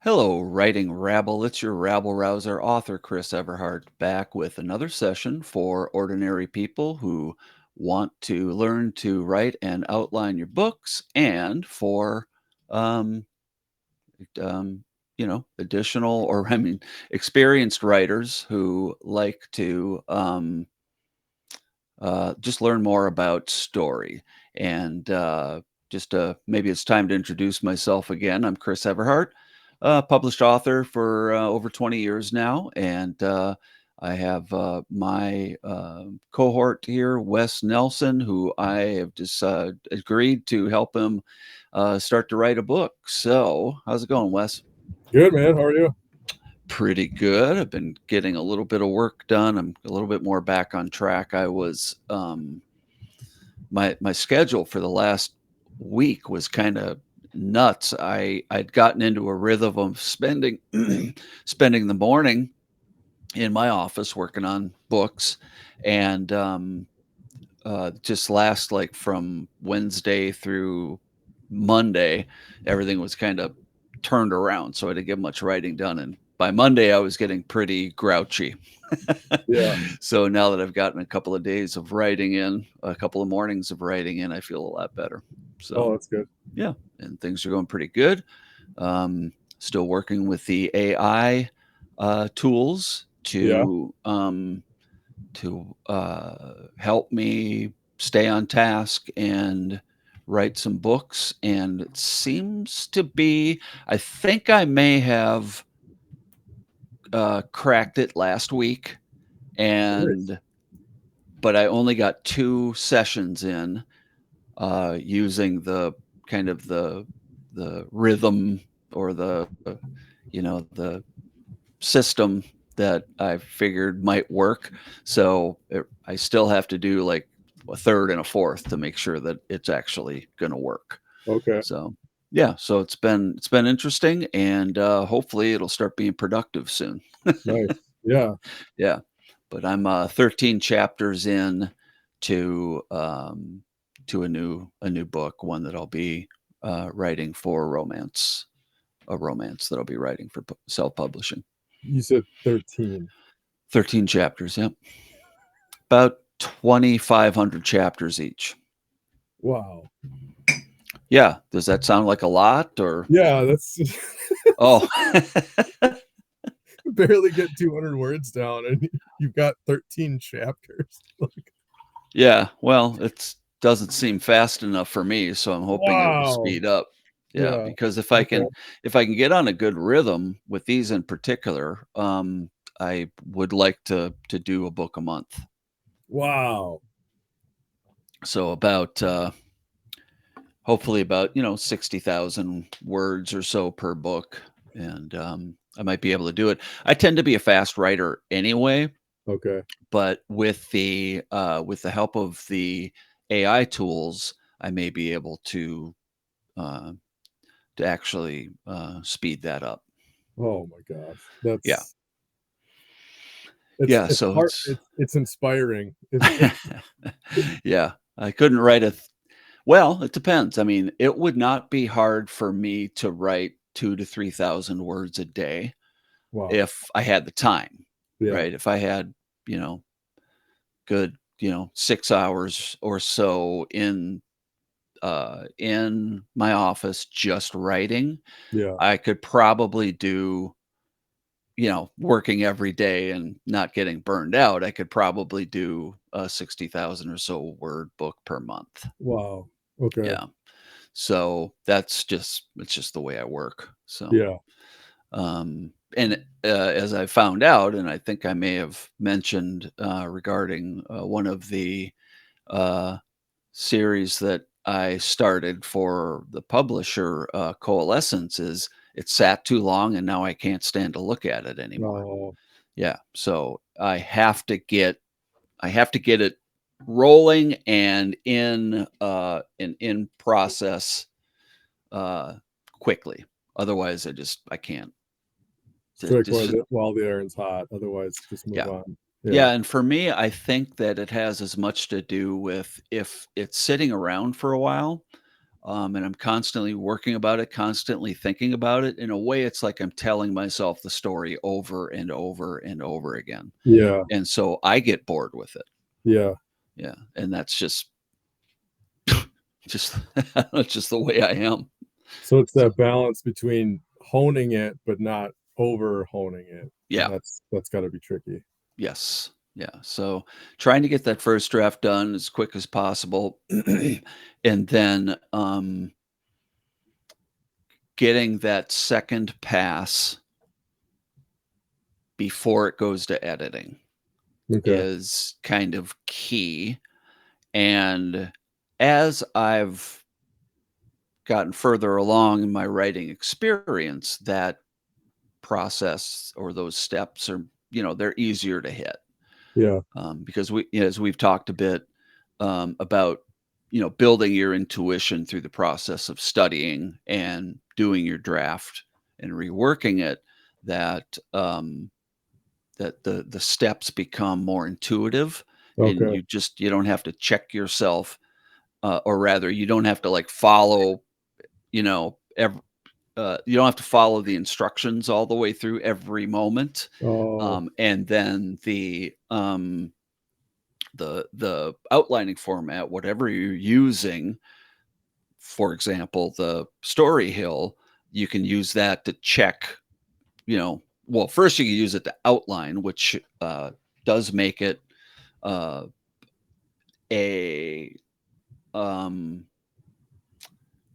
Hello, writing Rabble. It's your Rabble Rouser author, Chris Everhart, back with another session for ordinary people who want to learn to write and outline your books, and for, um, um, additional or experienced writers who like to just learn more about story. And just maybe it's time to introduce myself again. I'm Chris Everhart, published author for over 20 years now. And I have my cohort here, Wes Nelson, who I have just agreed to help him start to write a book. So, how's it going, Wes? Good, man. How are you? Pretty good. I've been getting a little bit of work done. I'm a little bit more back on track. I was my schedule for the last week was kind of nuts. I'd gotten into a rhythm of spending spending the morning in my office working on books, and just last like from Wednesday through Monday, everything was kind of turned around, so I didn't get much writing done. And by Monday, I was getting pretty grouchy. Yeah. So now that I've gotten a couple of days of writing in, a couple of mornings of writing in, I feel a lot better. Oh, So that's good. yeah, and things are going pretty good. Still working with the AI tools Yeah. to help me stay on task and write some books. And it seems to be, I think I may have cracked it last week, Nice. and but I only got 2 sessions in using the kind of the rhythm or the system that I figured might work. So I still have to do like a third and a fourth to make sure that it's actually going to work. Okay. So yeah, so it's been interesting, and hopefully it'll start being productive soon. Nice. Yeah. Yeah, but I'm 13 chapters in to a new book, one that I'll be writing for a romance that I'll be writing for self-publishing. You said 13. 13 chapters, yep. About 2,500 chapters each. Wow. Yeah, does that sound like a lot or Yeah, that's oh, barely get 200 words down and you've got 13 chapters. Like, yeah, well, it's doesn't seem fast enough for me, so I'm hoping it will wow. speed up. Yeah, Yeah. because if I Okay. can if I can get on a good rhythm with these in particular, I would like to do a book a month. Wow. So about hopefully about 60,000 words or so per book, and I might be able to do it. I tend to be a fast writer anyway, Okay. but with the help of the AI tools, I may be able uh, to actually speed that up. Oh my gosh. Yeah, It's yeah. it's So hard. it's It's inspiring. It's yeah. I couldn't write well. It depends. I mean, it would not be hard for me to write 2 to 3,000 words a day wow. if I had the time, Yeah. right? If I had, good, 6 hours or so in my office just writing, Yeah. I could probably do, working every day and not getting burned out, I could probably do a 60,000 or so word book per month. Wow. Okay. Yeah. So it's just the way I work. So Yeah. and as I found out, and I think I may have mentioned regarding one of the uh, series that I started for the publisher, Coalescence, is it sat too long and now I can't stand to look at it anymore. No. Yeah, so I have to get it rolling and in process uh, quickly. Otherwise, I can't. Strike Just while the iron's hot. Otherwise, just move yeah. on. Yeah. Yeah, and for me, I think that it has as much to do with if it's sitting around for a while, And I'm constantly working about it, constantly thinking about it. In a way, it's like I'm telling myself the story over and over and over again. Yeah. And so I get bored with it. Yeah. Yeah. And that's just just the way I am. So it's So that balance between honing it, but not over honing it, and yeah. that's got to be tricky. Yes. Yeah. So trying to get that first draft done as quick as possible. And then getting that second pass before it goes to editing Okay. is kind of key. And as I've gotten further along in my writing experience, that process or those steps are, they're easier to hit. Yeah. Because as we've talked a bit about, building your intuition through the process of studying and doing your draft and reworking it, that that the steps become more intuitive, and Okay. you don't have to check yourself, or rather, you don't have to like follow, every, you don't have to follow the instructions all the way through every moment. Oh, And then the outlining format, whatever you're using, for example, the story hill, you can use that to check, well, first you can use it to outline, which does make it uh, a um,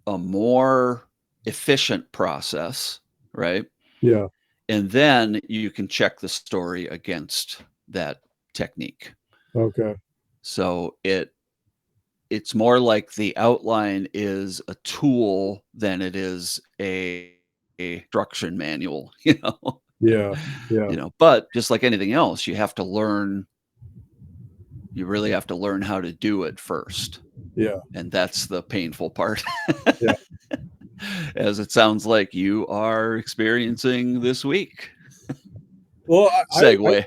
a more efficient process, right? yeah. And then you can check the story against that technique. Okay. So it's more like the outline is a tool than it is a instruction manual, Yeah. Yeah. But just like anything else, you really have to learn how to do it first. Yeah. And that's the painful part. Yeah. As it sounds like you are experiencing this week. Well, Segue.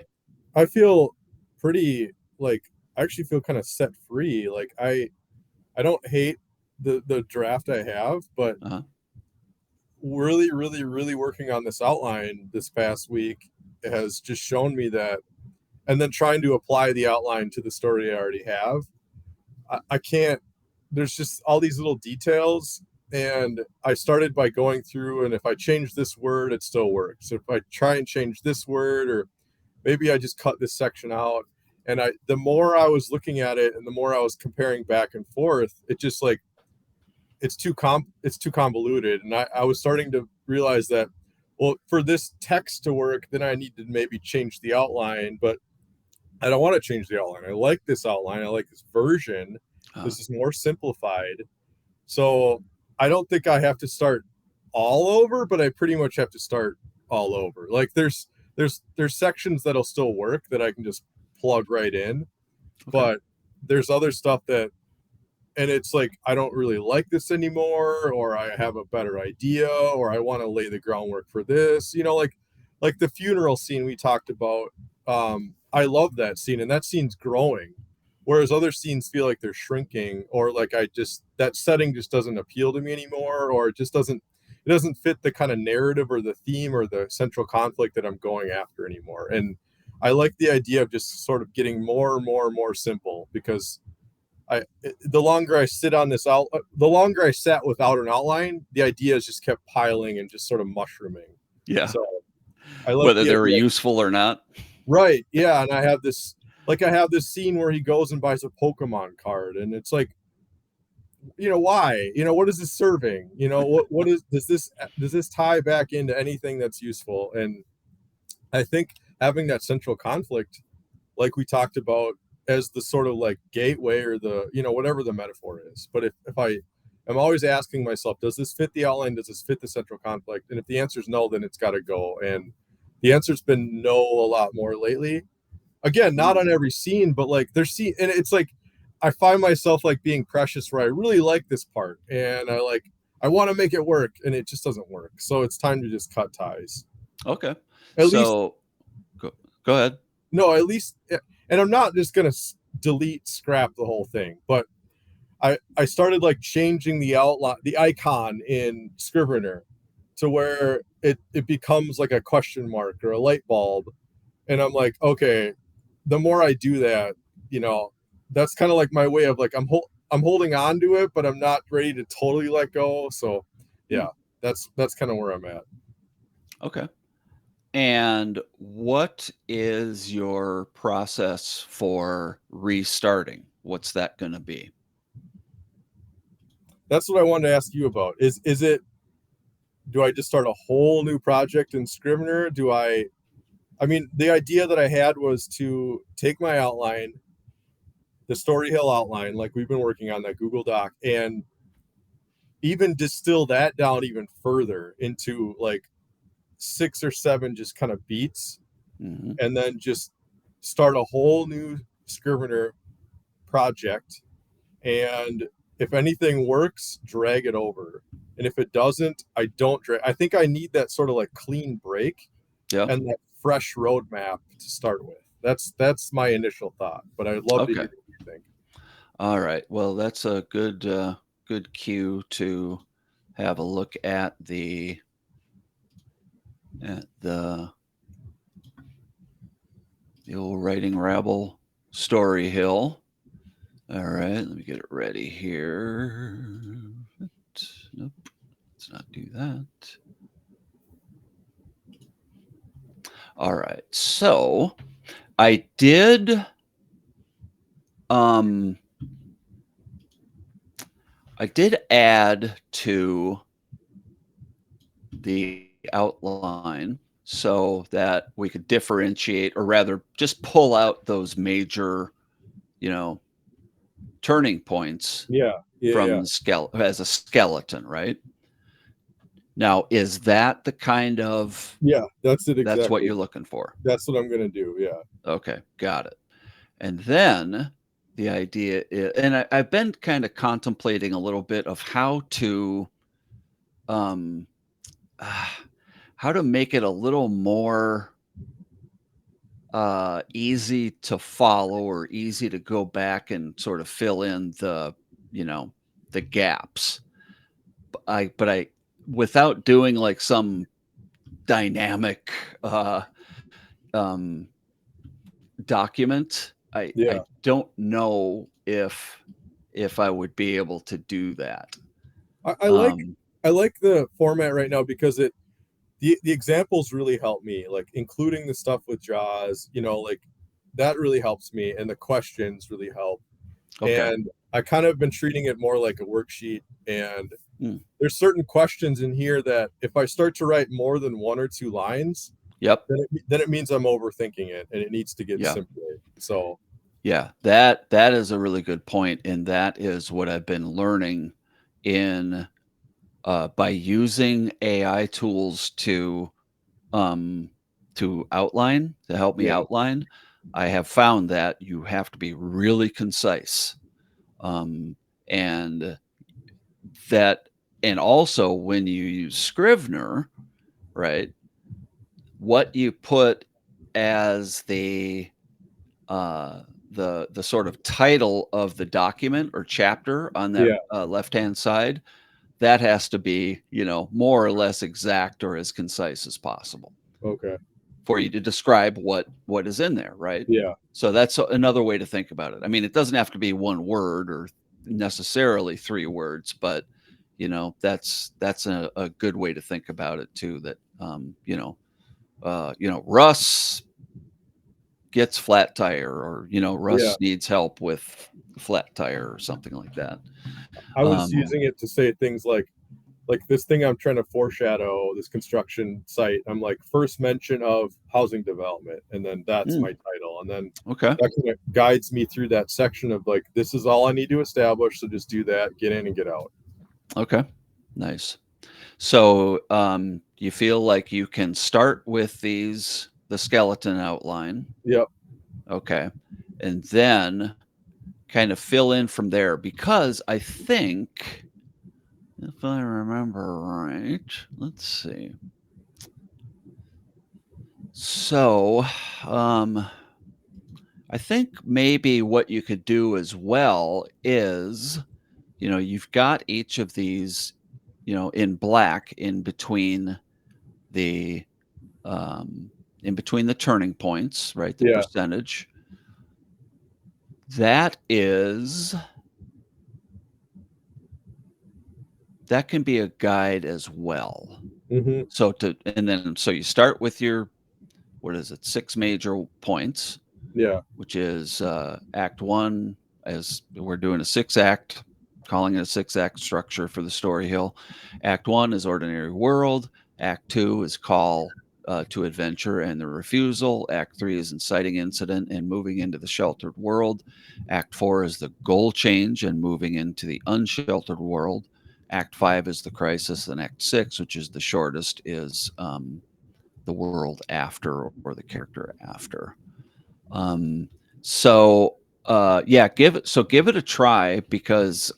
I feel pretty like I actually feel kind of set free. Like I don't hate the draft I have, but Uh-huh. really, really, really working on this outline this past week has just shown me that, and then trying to apply the outline to the story I already have. I can't, there's just all these little details. And I started by going through, and if I change this word, it still works. If I try and change this word, or maybe I just cut this section out. And the more I was looking at it and the more I was comparing back and forth, it just like, it's too convoluted. And I was starting to realize that, well, for this text to work, then I need to maybe change the outline, but I don't want to change the outline. I like this outline. I like this version. Uh, This is more simplified. So I don't think I have to start all over, but I pretty much have to start all over. Like there's sections that'll still work that I can just plug right in, okay. but there's other stuff that, and it's like I don't really like this anymore, or I have a better idea, or I want to lay the groundwork for this. Like the funeral scene we talked about. I love that scene, and that scene's growing, whereas other scenes feel like they're shrinking, or like I just that setting just doesn't appeal to me anymore, or it doesn't fit the kind of narrative or the theme or the central conflict that I'm going after anymore. And I like the idea of just sort of getting more and more and more simple, because the longer I sit on this out, the longer I sat without an outline, the ideas just kept piling and just sort of mushrooming. Yeah. So I like Whether the they were idea. useful or not. Right. Yeah. And I have this scene where he goes and buys a Pokemon card, and it's like, why? What is this serving? What is, does this tie back into anything that's useful? And I think having that central conflict, like we talked about, as the sort of like gateway, or the whatever the metaphor is, but if I am always asking myself, does this fit the outline, does this fit the central conflict, and if the answer is no, then it's got to go. And the answer's been no a lot more lately. Again, not Mm. on every scene, but like there's scene, and it's like I find myself like being precious, where I really like this part, and I want to make it work, and it just doesn't work, so it's time to just cut ties. Okay. At least, So go ahead. no, at least, and I'm not just gonna delete, scrap the whole thing, but I started like changing the outline, the icon in Scrivener to where it becomes like a question mark or a light bulb. And I'm like, okay, the more I do that, you know, that's kind of like my way of like I'm holding on to it, but I'm not ready to totally let go. So Hmm. yeah, that's kind of where I'm at. Okay. And what is your process for restarting? What's that going to be? That's what I wanted to ask you about. Is it, do I just start a whole new project in Scrivener? I mean, the idea that I had was to take my outline, the Story Hill outline, like we've been working on that Google Doc, and even distill that down even further into like 6 or 7 just kind of beats, Hmm. and then just start a whole new Scrivener project. And if anything works, drag it over. And if it doesn't, I don't drag. I think I need that sort of like clean break Yeah. and that fresh roadmap to start with. That's my initial thought, but I'd love to Okay. hear what you think. All right. Well, that's a good cue to have a look at the old Writing Rabble Story Hill. All right, let me get it ready here. Nope, let's not do that. All right, so I did um I did add to the outline so that we could differentiate, or rather just pull out those major, you know, turning points Yeah, yeah, from yeah, the as a skeleton, right? Now, is that the kind of yeah. That's it that's what exactly. you're looking for? That's what I'm gonna do. Yeah, Okay, got it. And then the idea is, and I've been kind of contemplating a little bit of um, ah, how to make it a little more easy to follow or easy to go back and sort of fill in you know, the gaps. But I, without doing like some dynamic um, document, I yeah. don't know if I would be able to do that. I, I like Um, I like the format right now because the examples really help me, like including the stuff with Jaws. You know, like that really helps me, and the questions really help. okay. And I kind of been treating it more like a worksheet. And Mm, there's certain questions in here that if I start to write more than 1 or 2 lines, yep. then it means I'm overthinking it and it needs to get Yeah. simpler. So Yeah. That is a really good point, and that is what I've been learning in by using AI tools um, to outline, to help me yeah, outline. I have found that you have to be really concise, um, and that, and also when you use Scrivener, right? What you put as uh, the sort of title of the document or chapter on that yeah, left hand side, that has to be, you know, more or less exact or as concise as possible okay, for you to describe what is in there, right? yeah. So that's another way to think about it. I mean, it doesn't have to be one word or necessarily 3 words, but you know, that's a good way to think about it too. That Russ gets flat tire, or Yeah, Russ needs help with flat tire or something like that. I was Um, using it to say things like this thing I'm trying to foreshadow, this construction site. I'm like, first mention of housing development, and then that's mm, my title, and then okay, that kind of guides me through that section of like, this is all I need to establish, so just do that, get in and get out. okay, nice. So, you feel like you can start with the skeleton outline, Yep. okay, and then kind of fill in from there, because I think, if I remember right, let's see. So, um, I think maybe what you could do as well is you've got each of these, in black the um, in between the turning points, right? The Yeah. percentage. That is that can be a guide as well. Hmm. So you start with your, what is it, 6 major points, Yeah. which is act 1, as we're doing a 6-act, calling it a 6-act structure for the story hill. Act 1 is ordinary world. Act 2 is call to adventure and the refusal. Act 3 is inciting incident and moving into the sheltered world. Act 4 is the goal change and moving into the unsheltered world. Act 5 is the crisis, and Act 6, which is the shortest, is the world after, or the character after. Um, so yeah, give it a try, because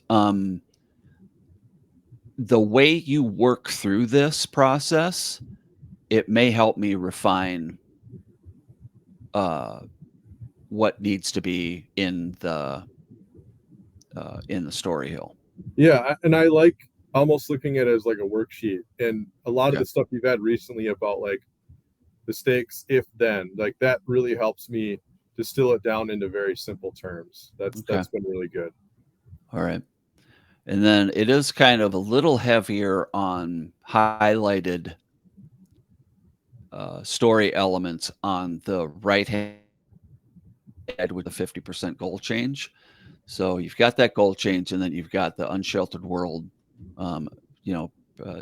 the way you work through this process, it may help me refine uh, what needs to be in the story hill. Yeah, and I like almost looking at it as like a worksheet. And a lot of Okay. the stuff you've had recently about like the stakes, if then, like that really helps me distill it down into very simple terms. Okay. That's been really good. All right. And then it is kind of a little heavier on highlighted story elements on the right hand with the 50% goal change. So you've got that goal change, and then you've got the unsheltered world. Um, you know,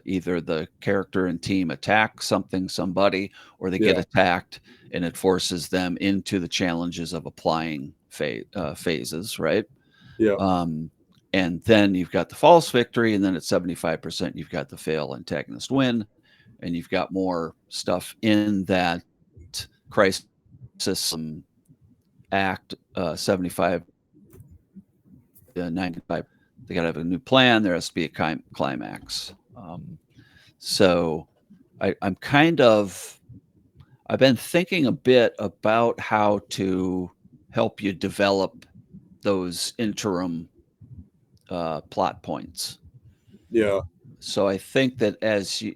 Either the character and team attack somebody, or they get Yeah. attacked, and it forces them into the challenges of applying phases, right? Yeah. Um, and then you've got the false victory, and then at 75%, you've got the fail antagonist win, and you've got more stuff in that crisis act 75 95. They got to have a new plan. There has to be a climax. So I'm kind of, I've been thinking a bit about how to help you develop those interim plot points. Yeah. So I think that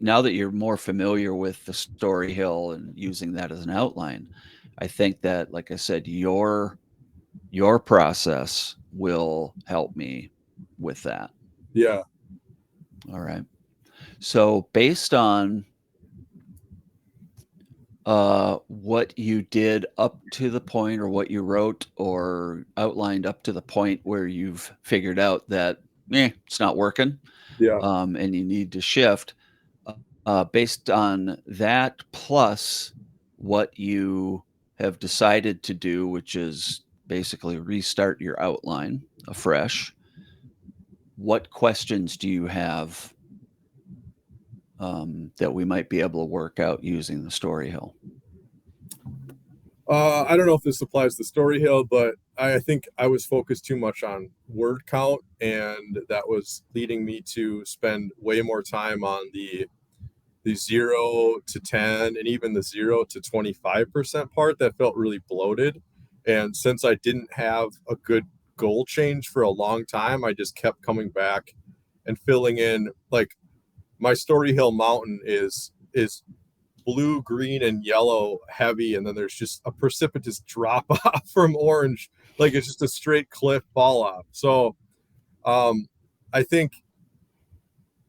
now that you're more familiar with the story hill and using that as an outline, I think that, like I said, your process will help me with that. Yeah. All right. So based on what you did up to the point, or what you wrote or outlined up to the point where you've figured out that it's not working, Yeah. and you need to shift, based on that, plus what you have decided to do, which is basically restart your outline afresh, what questions do you have that we might be able to work out using the story hill? I don't know if this applies to Story Hill, but I think I was focused too much on word count, and that was leading me to spend way more time on the 0 to 10 and even the 0 to 25% part that felt really bloated. And since I didn't have a good goal change for a long time, I just kept coming back and filling in. Like my Story Hill mountain is blue, green, and yellow heavy, and then there's just a precipitous drop off from orange, like it's just a straight cliff fall off. So I think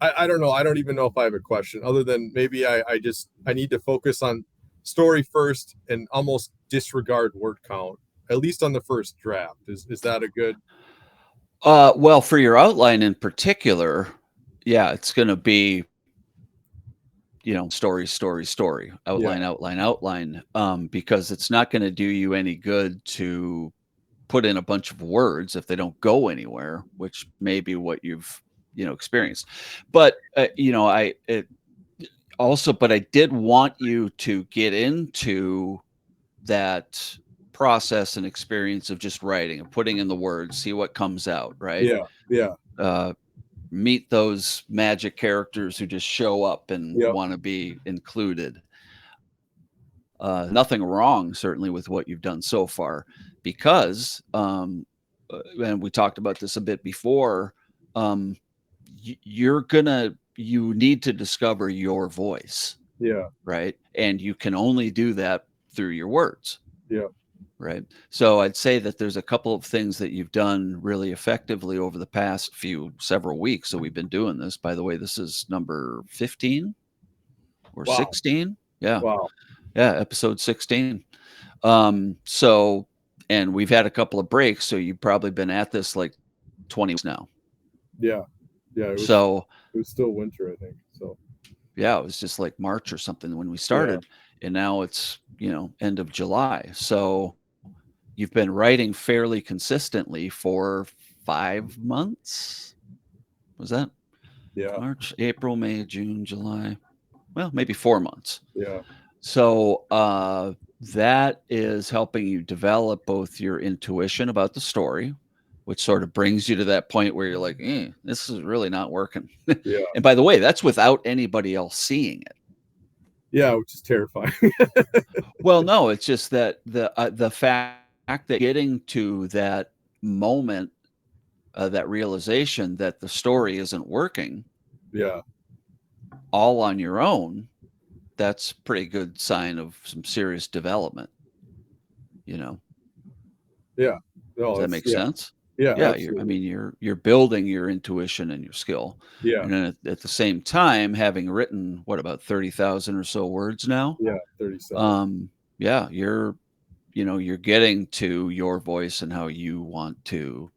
I don't know. I don't even know if I have a question other than maybe I need to focus on story first and almost disregard word count, at least on the first draft. Is that a good? Well, for your outline in particular, yeah, it's going to be, story, story, story, Yeah. outline, outline, outline, because it's not going to do you any good to put in a bunch of words if they don't go anywhere, which may be what you've, experienced. But, but I did want you to get into that process and experience of just writing and putting in the words, see what comes out, right? Yeah. Yeah. Uh, Meet those magic characters who just show up and Yep. want to be included. Nothing wrong, certainly, with what you've done so far, because, and we talked about this a bit before, um, you need to discover your voice, Yeah. right? And you can only do that through your words, Yeah. right? So I'd say that there's a couple of things that you've done really effectively over the past several weeks. So we've been doing this. By the way, this is number 15 or Wow. 16. Yeah. Wow. Yeah. Episode 16. So, and we've had a couple of breaks. So you've probably been at this like 20 weeks now. Yeah. Yeah. So, It was still winter, I think. So yeah, it was just like March or something when we yeah. started. And now it's, end of July. So you've been writing fairly consistently for 5 months. Was that Yeah. March, April, May, June, July? Well, maybe 4 months. Yeah. So that is helping you develop both your intuition about the story, which sort of brings you to that point where you're like, this is really not working. Yeah. And by the way, that's without anybody else seeing it. Yeah. Which is terrifying. Well, no, it's just that the fact that getting to that moment, that realization that the story isn't working Yeah. all on your own, that's pretty good sign of some serious development. You know, Yeah. does No, that it's make yeah. sense? Yeah, Yeah, absolutely. you're building your intuition and your skill, Yeah. and then at the same time, having written what about 30,000 or so words now, Yeah. 37. um, yeah, you're getting to your voice and how you want to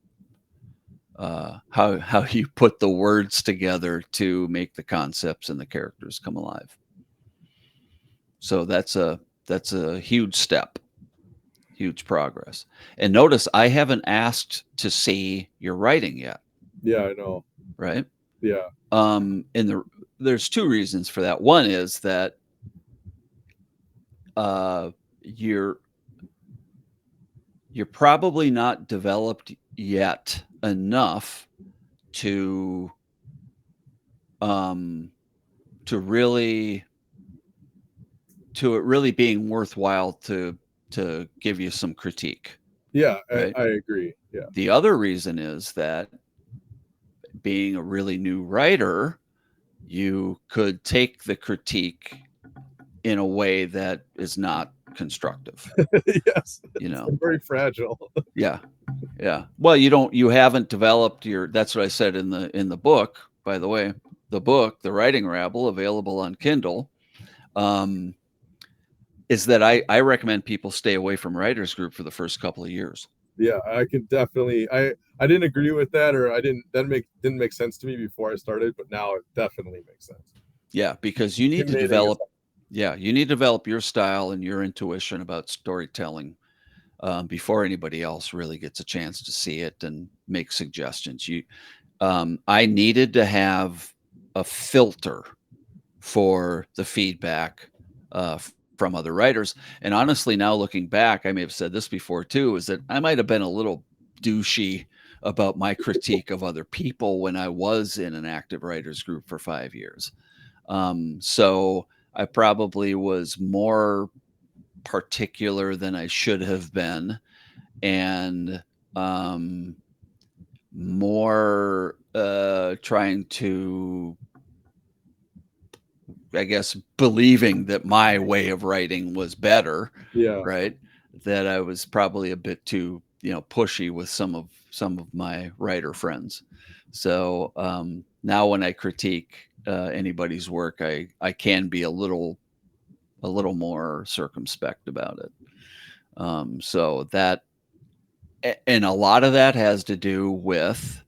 how you put the words together to make the concepts and the characters come alive. So that's a huge step, huge progress. And notice I haven't asked to see your writing yet, Yeah, I know. right? Yeah. There's two reasons for that. One is that uh, you're you're probably not developed yet enough to um, to really to it really being worthwhile to give you some critique, Yeah, right? I agree. Yeah. The other reason is that being a really new writer, you could take the critique in a way that is not constructive, Yes. you It's know. very fragile. Yeah. Yeah. Well, you haven't developed that's what I said in the book, by the way. The book, The Writing Rabble, available on Kindle. Um, is that I recommend people stay away from writers group for the first couple of years. Yeah, I can definitely I didn't agree with that, or I didn't make sense to me before I started, but now it definitely makes sense. Yeah, because you need to Intimidating as develop yeah, you need to develop your style and your intuition about storytelling before anybody else really gets a chance to see it and make suggestions. I needed to have a filter for the feedback from other writers. And honestly, now looking back, I may have said this before too, is that I might have been a little douchey about my critique of other people when I was in an active writers group for 5 years. So I probably was more particular than I should have been, and um, more trying to, I guess, believing that my way of writing was better, Yeah. right? That I was probably a bit too, pushy with some of my writer friends. So now when I critique anybody's work, I can be a little more circumspect about it. So that, and a lot of that has to do with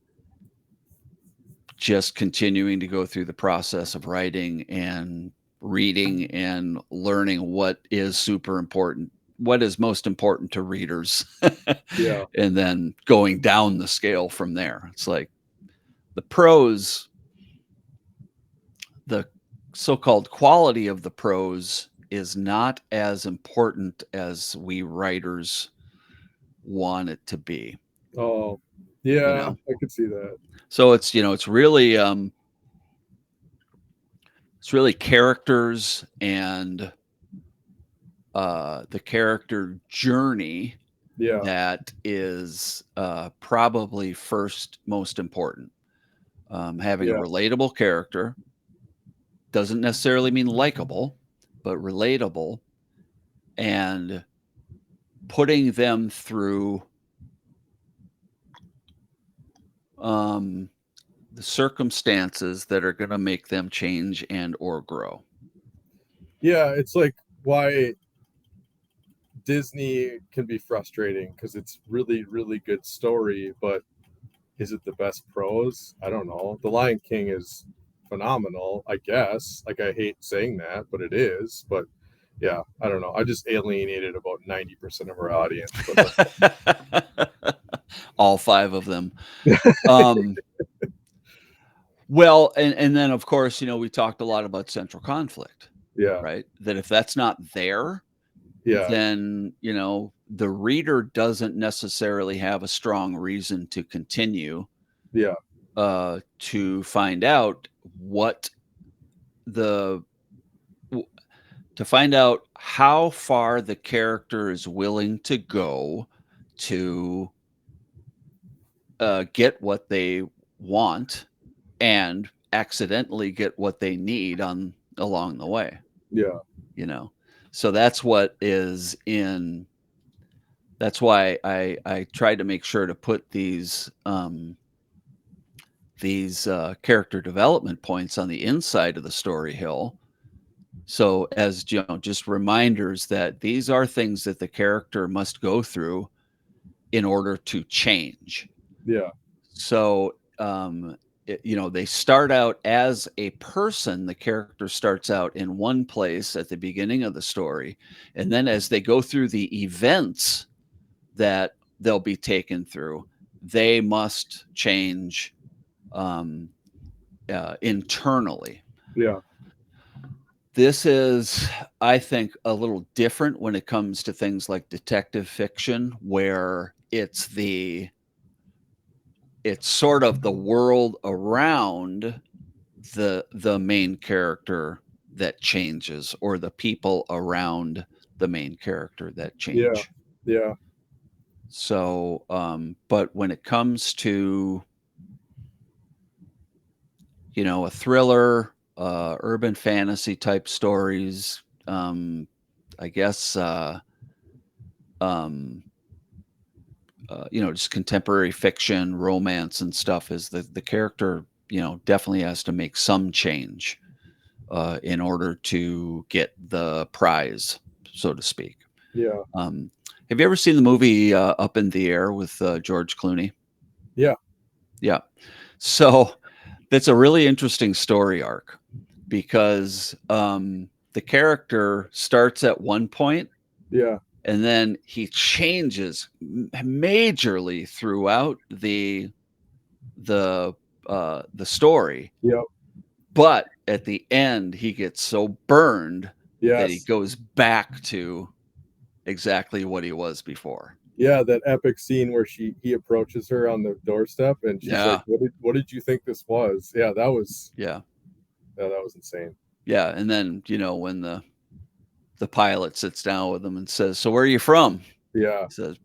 just continuing to go through the process of writing and reading and learning what is super important, what is most important to readers, Yeah. and then going down the scale from there. It's like the prose, the so-called quality of the prose is not as important as we writers want it to be, Oh, you yeah, know? I could see that. So it's really characters and the character journey Yeah. that is probably first most important. Having a Yeah. relatable character doesn't necessarily mean likable, but relatable, and putting them through um, the circumstances that are going to make them change and or grow. Yeah, it's like why Disney can be frustrating because it's really, really good story, but is it the best prose? I don't know. The Lion King is phenomenal, I guess. Like, I hate saying that, but it is. But yeah, I don't know. I just alienated about 90% of our audience, but All five of them. Um, well, and then of course, we talked a lot about central conflict, yeah, right? That if that's not there, yeah, then, the reader doesn't necessarily have a strong reason to continue yeah, to find out what the w- to find out how far the character is willing to go to get what they want and accidentally get what they need on along the way, yeah, you know. So that's why I tried to make sure to put these character development points on the inside of the story hill. So as just reminders that these are things that the character must go through in order to change. yeah, So they start out as a person. The character starts out in one place at the beginning of the story, and then as they go through the events that they'll be taken through, they must change um, internally. yeah, This is, I think, a little different when it comes to things like detective fiction, where it's sort of the world around the main character that changes, or the people around the main character that yeah, change. yeah, So, but when it comes to, a thriller, urban fantasy type stories, I guess, um, just contemporary fiction, romance, and stuff, is the character, definitely has to make some change in order to get the prize, so to speak. yeah, Um, have you ever seen the movie Up in the Air with George Clooney? yeah, Yeah. So that's a really interesting story arc, because the character starts at one point yeah, and then he changes majorly throughout the story, yeah, but at the end he gets so burned that he yes. goes back to exactly what he was before. Yeah, that epic scene where he approaches her on the doorstep and she's like, Yeah, what did you think this was? yeah, Yeah, that was insane. yeah. And then when the pilot sits down with him and says, "So where are you from?" Yeah, He says,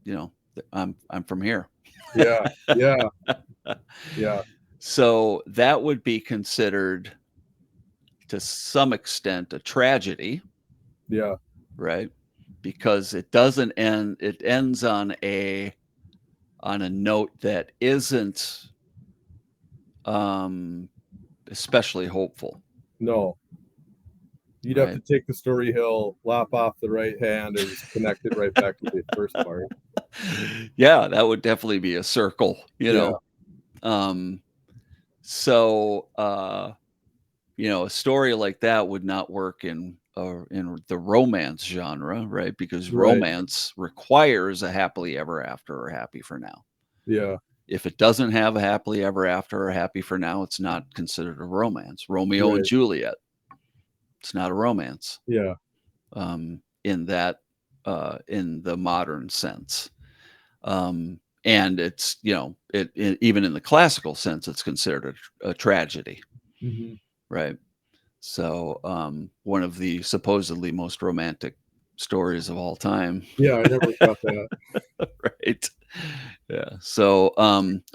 you know, I'm from here. yeah, yeah, yeah, So that would be considered to some extent a tragedy, yeah, right? Because it doesn't end, it ends on a note that isn't um especially hopeful, no. You'd have to right? take the story hill, lop off the right hand, or just connect it right back to the first part. Yeah, that would definitely be a circle, you Yeah, know. Um so a story like that would not work in the romance genre, right? Because right. romance requires a happily ever after or happy for now. Yeah, If it doesn't have a happily ever after or happy for now, it's not considered a romance. Romeo and right. Juliet, it's not a romance Yeah, in that in the modern sense. And it's even in the classical sense, it's considered a tragedy, hmm, right? So, one of the supposedly most romantic stories of all time, yeah. I never got that. right? Yeah. So,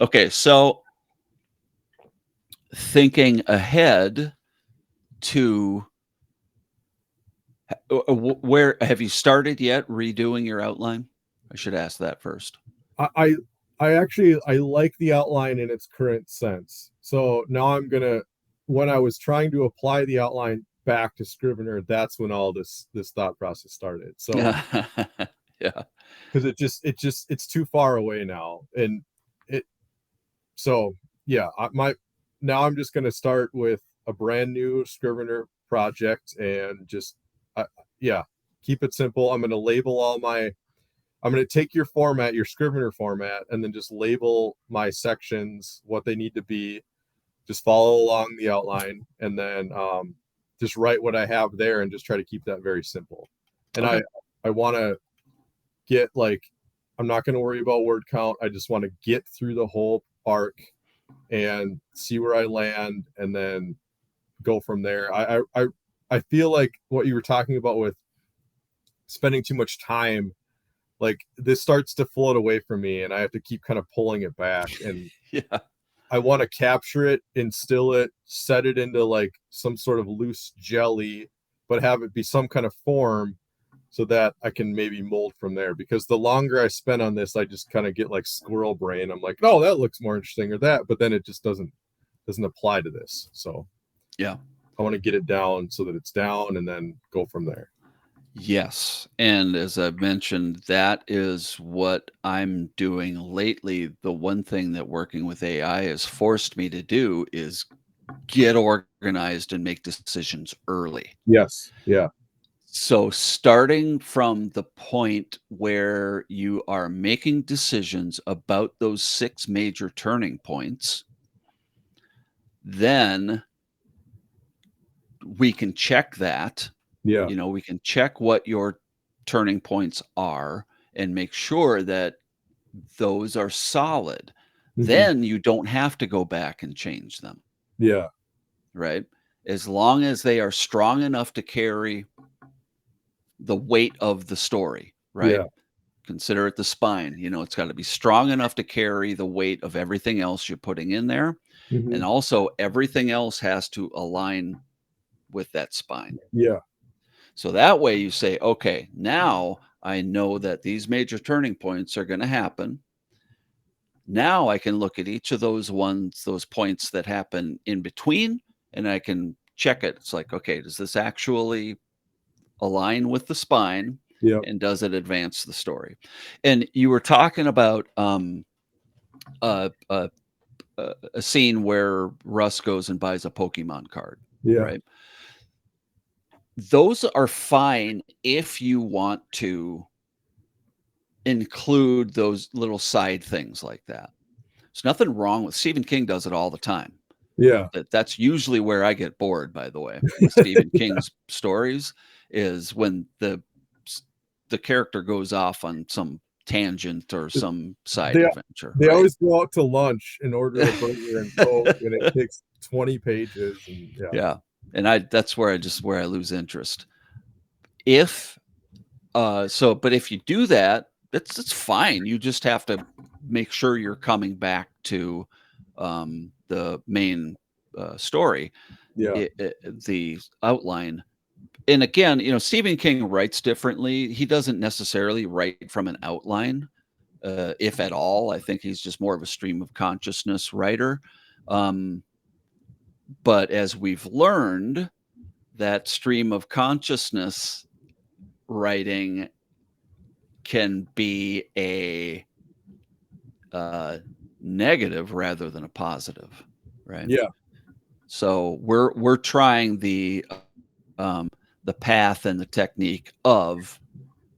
okay. So thinking ahead to where have you started yet redoing your outline? I should ask that first. I I I actually I like the outline in its current sense. So now I'm gonna when I was trying to apply the outline back to Scrivener, that's when all this thought process started. So Yeah. because it's too far away now, and it so yeah, my now I'm just gonna start with a brand new Scrivener project and just uh, yeah, keep it simple. I'm gonna label all my I'm going to take your format, your Scrivener format, and then just label my sections, what they need to be. Just follow along the outline, and then just write what I have there, and just try to keep that very simple. And Okay. I want to get like I'm not going to worry about word count. I just want to get through the whole arc and see where I land, and then go from there. I feel like what you were talking about with spending too much time, like this starts to float away from me and I have to keep kind of pulling it back, and Yeah. I want to capture it, instill it, set it into like some sort of loose jelly, but have it be some kind of form so that I can maybe mold from there. Because the longer I spend on this, I just kind of get like squirrel brain. I'm like, oh, that looks more interesting or that, but then it just doesn't apply to this. So Yeah. I want to get it down so that it's down and then go from there. Yes. And as I've mentioned, that is what I'm doing lately. The one thing that working with AI has forced me to do is get organized and make decisions early. Yes. Yeah. So, starting from the point where you are making decisions about those 6 major turning points, then we can check that. Yeah. We can check what your turning points are and make sure that those are solid. Hmm. Then you don't have to go back and change them, Yeah. right? As long as they are strong enough to carry the weight of the story, right? Yeah. Consider it the spine. It's got to be strong enough to carry the weight of everything else you're putting in there. Hmm. And also, everything else has to align with that spine. Yeah. So that way you say, okay, now I know that these major turning points are going to happen. Now I can look at each of those points that happen in between, and I can check it. It's like, okay, does this actually align with the spine? Yeah. And does it advance the story? And you were talking about uh, uh, a scene where Russ goes and buys a Pokemon card, Yeah. right? Those are fine if you want to include those little side things like that. There's nothing wrong with Stephen King does it all the time. Yeah. That's usually where I get bored, by the way, with Stephen King's stories, is when the character goes off on some tangent or some side They adventure, they right? always go out to lunch and order a burger and Coke, and it takes 20 pages, and yeah. Yeah. And that's where I lose interest. If but if you do that, it's fine. You just have to make sure you're coming back to the main story, Yeah. the outline. And again, Stephen King writes differently. He doesn't necessarily write from an outline, if at all. I think he's just more of a stream of consciousness writer. Um, but as we've learned, that stream of consciousness writing can be a uh, negative rather than a positive, right? Yeah. So we're trying the path and the technique of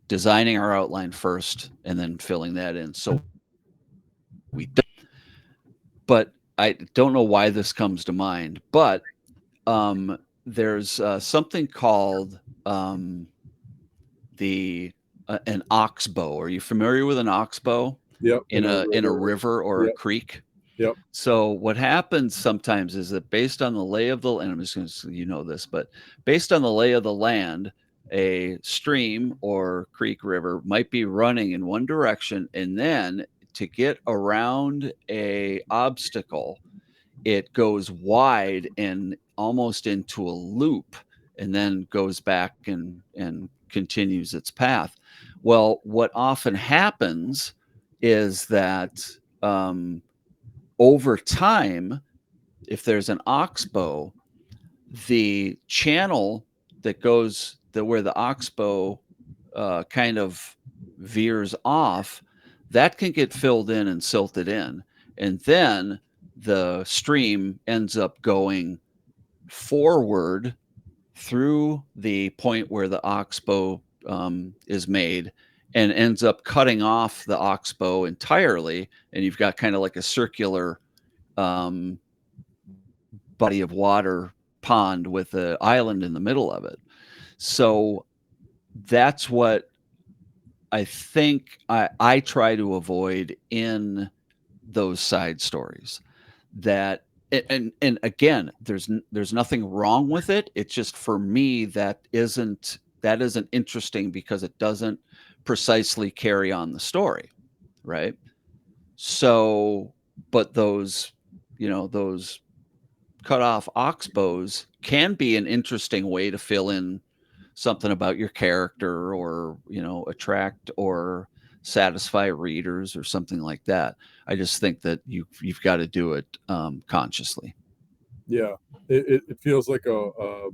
designing our outline first and then filling that in. So we, but I don't know why this comes to mind, but there's something called the an oxbow. Are you familiar with an oxbow Yep. in In a a river. river or a Yep. creek? Yep. So what happens sometimes is that based on the lay of the and I'm just going to this, but based on the lay of the land, a stream or creek river might be running in one direction, and then to get around a obstacle, it goes wide and almost into a loop, and then goes back and continues its path. Well, what often happens is that um, over time, if there's an oxbow, the channel that goes where the oxbow kind of veers off, that can get filled in and silted in, and then the stream ends up going forward through the point where the oxbow is made, and ends up cutting off the oxbow entirely, and you've got kind of like a circular um, body of water pond with an island in the middle of it. So that's what I think I try to avoid in those side stories. That and again, there's nothing wrong with it. It's just for me that isn't interesting because it doesn't precisely carry on the story, right? So, but those cut off oxbows can be an interesting way to fill in something about your character, or attract or satisfy readers or something like that. I just think that you've got to do it consciously. Yeah, it feels like a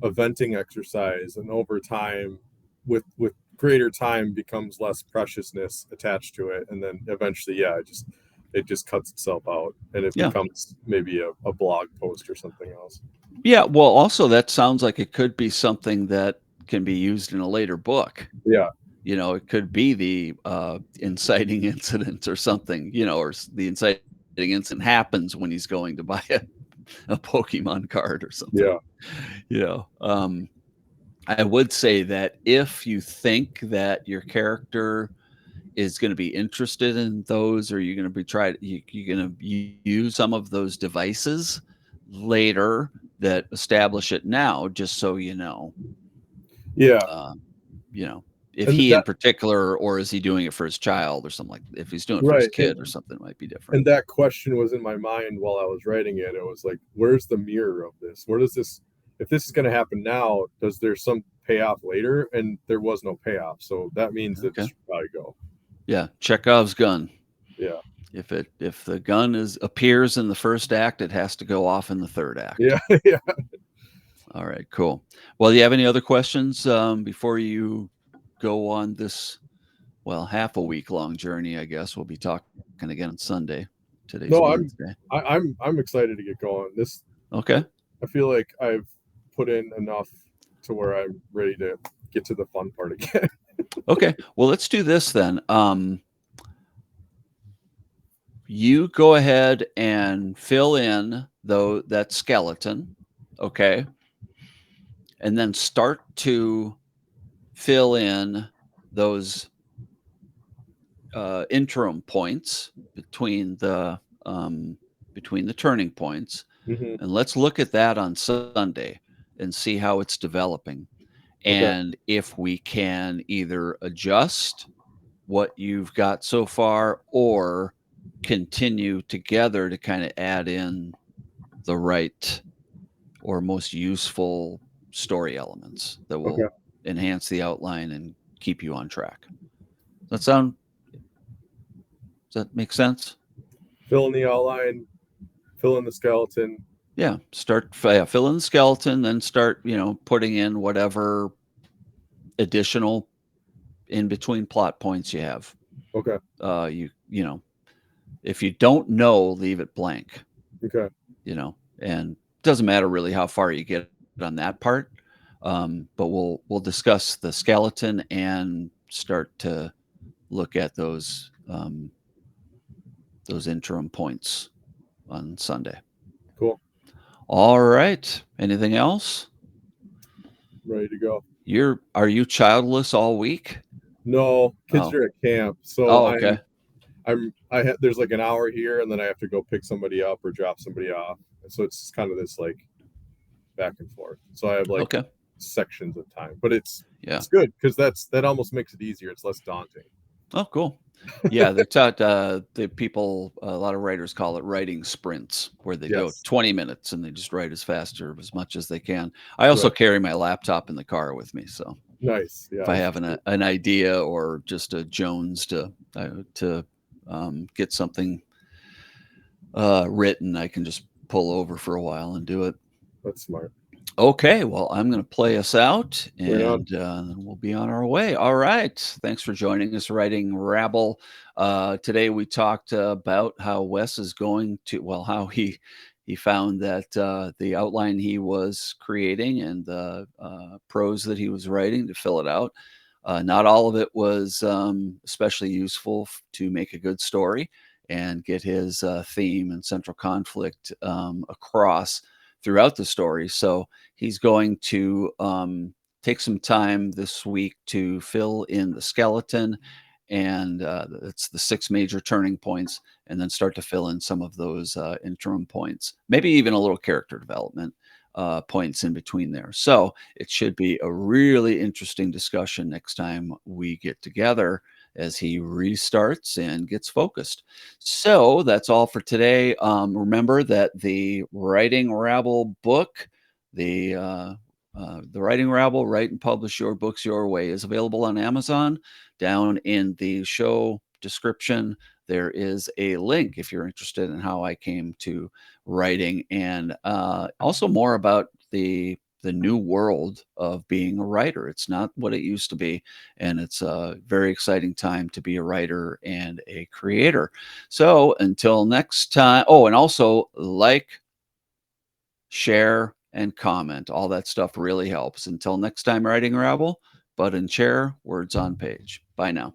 venting exercise, and over time, with greater time, becomes less preciousness attached to it, and then eventually, yeah, it just cuts itself out, and it Yeah. becomes maybe a blog post or something else. Yeah, well, also that sounds like it could be something that can be used in a later book. Yeah, It could be the inciting incident or something, or the inciting incident happens when he's going to buy a Pokemon card or something. yeah, You know, I would say that if you think that your character is going to be interested in those, or you're going to you're going to use some of those devices later that establish it now, just so you know. yeah, Uh, you know, if and he in that particular, or is he doing it for his child or something like? If he's doing it for his right, kid or something, it might be different. and that question was in my mind while I was writing it. It was like, where's the mirror of this? Where does this, if this is going to happen now, does there some payoff later? And there was no payoff, so that means that it Okay. should probably go. Yeah, Chekhov's gun. Yeah, If the gun appears in the first act, it has to go off in the third act. yeah, yeah. All right, cool. Well, do you have any other questions before you go on this, well, half a week long journey? I guess we'll be talking again on Sunday. Today's No, Wednesday. I'm excited to get going. This, Okay. I feel like I've put in enough to where I'm ready to get to the fun part again. Okay. Well, let's do this then. You go ahead and fill in though that skeleton, okay, and then start to fill in those interim points between the turning points, Hmm. and let's look at that on Sunday and see how it's developing. Okay. And if we can either adjust what you've got so far, or continue together to kind of add in the right or most useful story elements that Okay. will enhance the outline and keep you on track. Does that make sense? Fill in the outline, fill in the skeleton. Yeah. Fill in the skeleton, then start, putting in whatever additional in between plot points you have. Okay. You know, if you don't know, leave it blank, Okay. and it doesn't matter really how far you get on that part. But we'll discuss the skeleton and start to look at those interim points on Sunday. Cool. All right. Anything else? Ready to go. Are you childless all week? No, kids Oh. are at camp, so Oh, okay. there's like an hour here, and then I have to go pick somebody up or drop somebody off. So it's kind of this like back and forth. So I have like Okay. sections of time, but it's Yeah. good because that almost makes it easier. It's less daunting. Oh, cool. Yeah, they're taught, the people a lot of writers call it writing sprints, where they go Yes. 20 minutes and they just write as fast or as much as they can. I also Right. carry my laptop in the car with me, so Nice. if Yeah. I That's have true. an idea or just a Jones to, get something, written, I can just pull over for a while and do it. That's smart. Okay, well, I'm gonna play us out, Right on. and, then we'll be on our way. All right. Thanks for joining us, Writing Rabble. Today we talked about how Wes is going to well, how he found that, the outline he was creating and the, prose that he was writing to fill it out, not all of it was, especially useful f to make a good story and get his, theme and central conflict, across throughout the story. So, he's going to take some time this week to fill in the skeleton, and it's the six major turning points, and then start to fill in some of those interim points, maybe even a little character development points in between there. So it should be a really interesting discussion next time we get together as he restarts and gets focused. So that's all for today. Remember that the Writing Rabble book, the Writing Rabble, Write and Publish Your Books Your Way, is available on Amazon. Down in the show description, there is a link if you're interested in how I came to writing, and also more about the new world of being a writer. It's not what it used to be, and it's a very exciting time to be a writer and a creator. So until next time. Oh, and also like, share, and comment. All that stuff really helps. Until next time, Writing Rabble, Bud and Chair, words on page. Bye now.